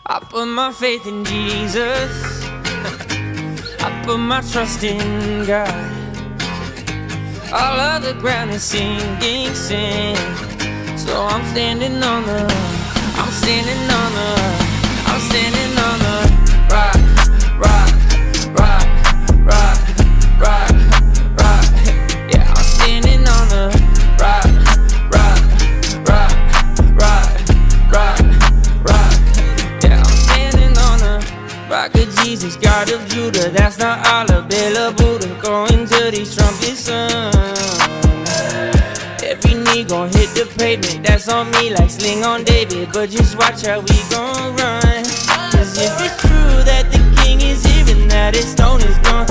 I put my faith in Jesus. I put my trust in God. All of the ground is sinking sand. So I'm standing on the rock, rock, rock, rock, rock, rock. Yeah, I'm standing on the rock, rock, rock, rock, rock, rock. Yeah, I'm standing on the rock of Jesus, God of Judah. That's not all of Bella Buddha. Going to these trumpet songs. Every knee gon' hit the pavement. That's on me like Sling on David. But just watch how we gon' run. Cause if it's true that the king is here and that his stone is gone,